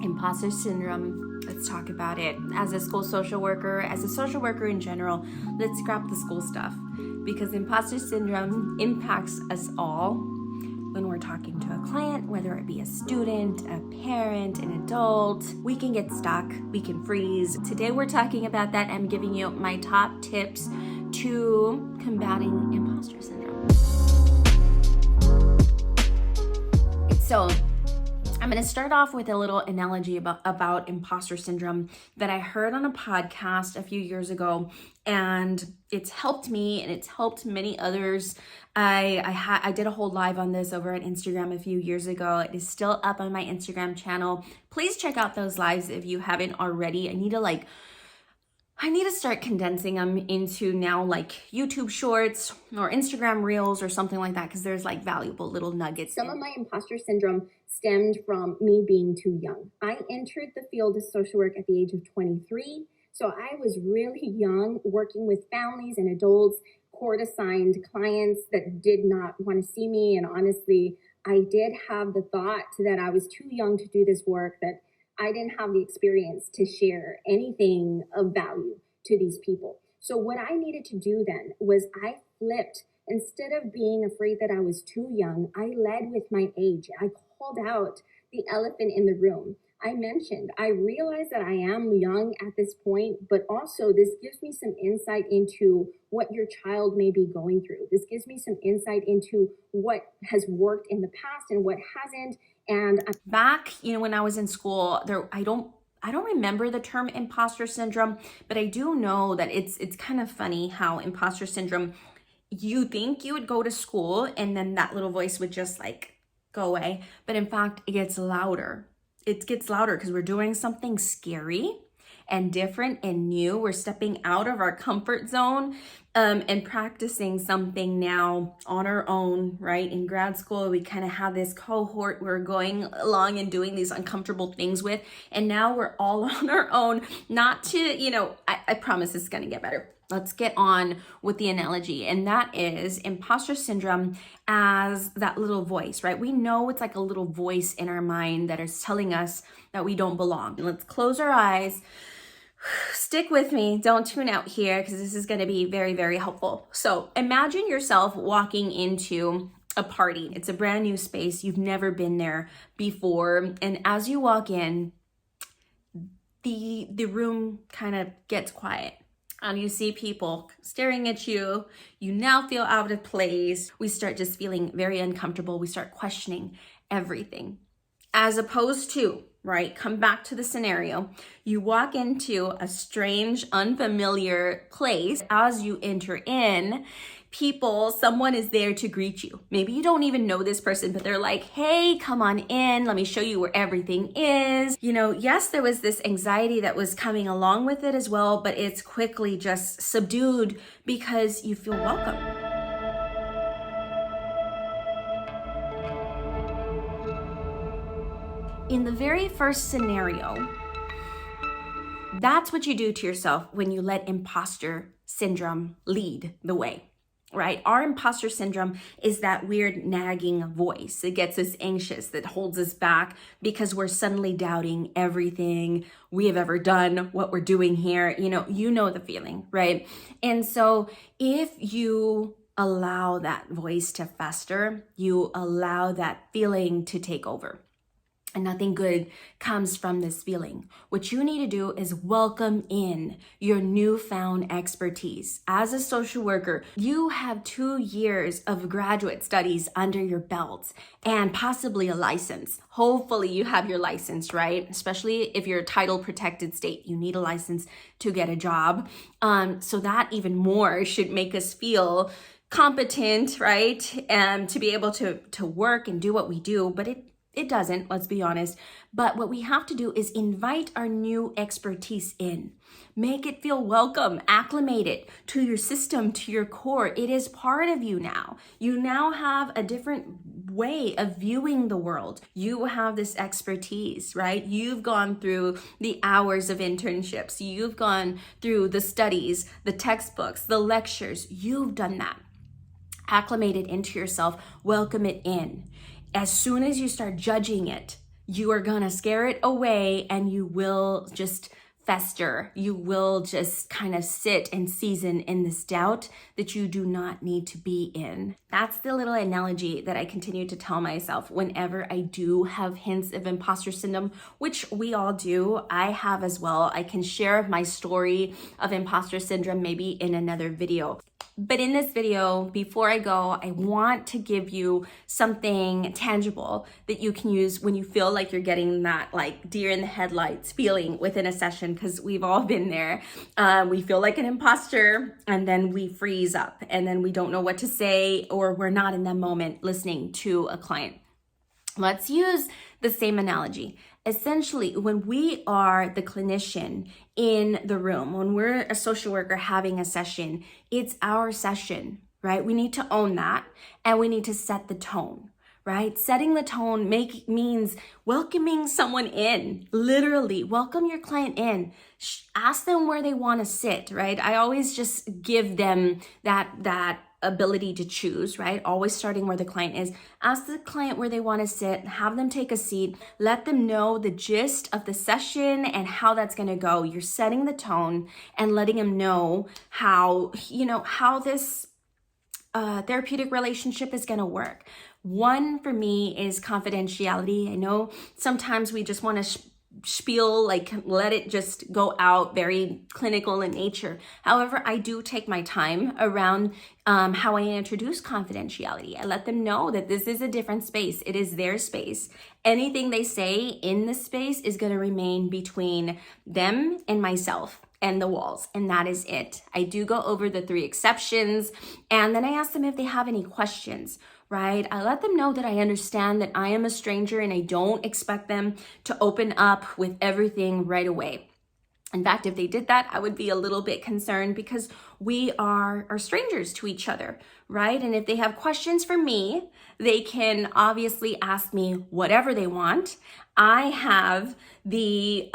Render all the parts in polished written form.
Imposter syndrome, let's talk about it. As a school social worker, as a social worker in general, let's scrap the school stuff because imposter syndrome impacts us all when we're talking to a client, whether it be a student, a parent, an adult. We can get stuck, we can freeze. Today we're talking about that. I'm giving you my top tips to combating imposter syndrome. So I'm going to start off with a little analogy about imposter syndrome that I heard on a podcast a few years ago, and it's helped me and it's helped many others. I did a whole live on this over on Instagram a few years ago. It is still up on my Instagram channel. Please check out those lives if you haven't already. I need to start condensing them into now like YouTube shorts or Instagram reels or something like that, because there's like valuable little nuggets. Some of my imposter syndrome stemmed from me being too young. I entered the field of social work at the age of 23. So I was really young, working with families and adults, court-assigned clients that did not want to see me. And honestly, I did have the thought that I was too young to do this work, that I didn't have the experience to share anything of value to these people. So what I needed to do then was I flipped. Instead of being afraid that I was too young, I led with my age. I called out the elephant in the room. I mentioned, I realize that I am young at this point, but also this gives me some insight into what your child may be going through. This gives me some insight into what has worked in the past and what hasn't. And back, when I was in school, I don't remember the term imposter syndrome, but I do know that it's kind of funny how imposter syndrome, you think you would go to school and then that little voice would just like go away. But in fact, it gets louder. It gets louder because we're doing something scary and different and new. We're stepping out of our comfort zone and practicing something now on our own, right? In grad school, we kind of have this cohort we're going along and doing these uncomfortable things with. And now we're all on our own, not to, I promise it's going to get better. Let's get on with the analogy. And that is imposter syndrome as that little voice, right? We know it's like a little voice in our mind that is telling us that we don't belong. Let's close our eyes. Stick with me. Don't tune out here because this is going to be very, very helpful. So imagine yourself walking into a party. It's a brand new space. You've never been there before. And as you walk in, the room kind of gets quiet. And you see people staring at you. You now feel out of place. We start just feeling very uncomfortable. We start questioning everything. As opposed to, right, come back to the scenario. You walk into a strange, unfamiliar place. As you enter in, someone is there to greet you. Maybe you don't even know this person, but they're like, hey, come on in. Let me show you where everything is. Yes, there was this anxiety that was coming along with it as well, but it's quickly just subdued because you feel welcome. In the very first scenario, that's what you do to yourself when you let imposter syndrome lead the way. Right? Our imposter syndrome is that weird nagging voice. It gets us anxious, that holds us back because we're suddenly doubting everything we have ever done, what we're doing here. You know the feeling, right? And so if you allow that voice to fester, you allow that feeling to take over. And nothing good comes from this feeling. What you need to do is welcome in your newfound expertise. As a social worker, you have 2 years of graduate studies under your belt and possibly a license. Hopefully you have your license, right? Especially if you're a title protected state, you need a license to get a job. So that even more should make us feel competent, right? To be able to work and do what we do, but it doesn't, let's be honest. But what we have to do is invite our new expertise in. Make it feel welcome, acclimate it to your system, to your core. It is part of you now. You now have a different way of viewing the world. You have this expertise, right? You've gone through the hours of internships. You've gone through the studies, the textbooks, the lectures. You've done that. Acclimate it into yourself, welcome it in. As soon as you start judging it, you are gonna scare it away and you will just fester. You will just kind of sit and season in this doubt that you do not need to be in. That's the little analogy that I continue to tell myself whenever I do have hints of imposter syndrome, which we all do. I have as well. I can share my story of imposter syndrome maybe in another video. But in this video, before I go, I want to give you something tangible that you can use when you feel like you're getting that like deer in the headlights feeling within a session, because we've all been there. We feel like an imposter and then we freeze up and then we don't know what to say, or we're not in the moment listening to a client. Let's use the same analogy. Essentially, when we are the clinician in the room, when we're a social worker having a session, it's our session, right? We need to own that and we need to set the tone, right? Setting the tone means welcoming someone in, literally welcome your client in. Ask them where they want to sit, right? I always just give them that ability to choose, right? Always starting where the client is. Ask the client where they want to sit, have them take a seat, let them know the gist of the session and how that's going to go. You're setting the tone and letting them know how this therapeutic relationship is going to work. One for me is confidentiality. I know sometimes we just want to spiel, like let it just go out, very clinical in nature. However, I do take my time around how I introduce confidentiality. I let them know that this is a different space. It is their space. Anything they say in this space is going to remain between them and myself and the walls, and that is it. I do go over the 3 exceptions, and then I ask them if they have any questions, right? I let them know that I understand that I am a stranger and I don't expect them to open up with everything right away. In fact, if they did that, I would be a little bit concerned because we are strangers to each other, right? And if they have questions for me, they can obviously ask me whatever they want. I have the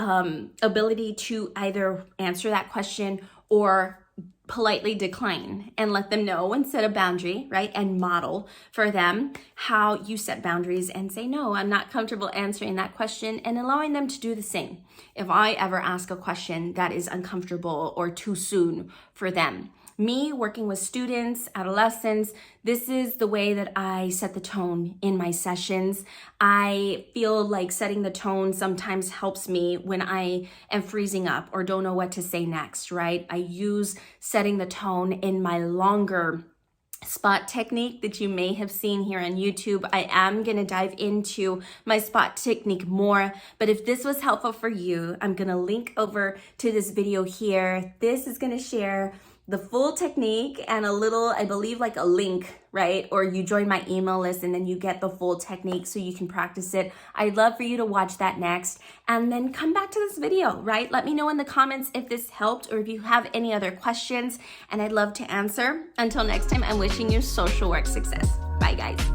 ability to either answer that question or politely decline and let them know and set a boundary, right? And model for them how you set boundaries and say, no, I'm not comfortable answering that question, and allowing them to do the same if I ever ask a question that is uncomfortable or too soon for them. Me working with students, adolescents, this is the way that I set the tone in my sessions. I feel like setting the tone sometimes helps me when I am freezing up or don't know what to say next, right? I use setting the tone in my longer spot technique that you may have seen here on YouTube. I am going to dive into my spot technique more, but if this was helpful for you, I'm going to link over to this video here. This is going to share the full technique and a little, I believe, like a link, right? Or you join my email list and then you get the full technique so you can practice it. I'd love for you to watch that next and then come back to this video, right? Let me know in the comments if this helped or if you have any other questions, and I'd love to answer. Until next time, I'm wishing you social work success. Bye, guys.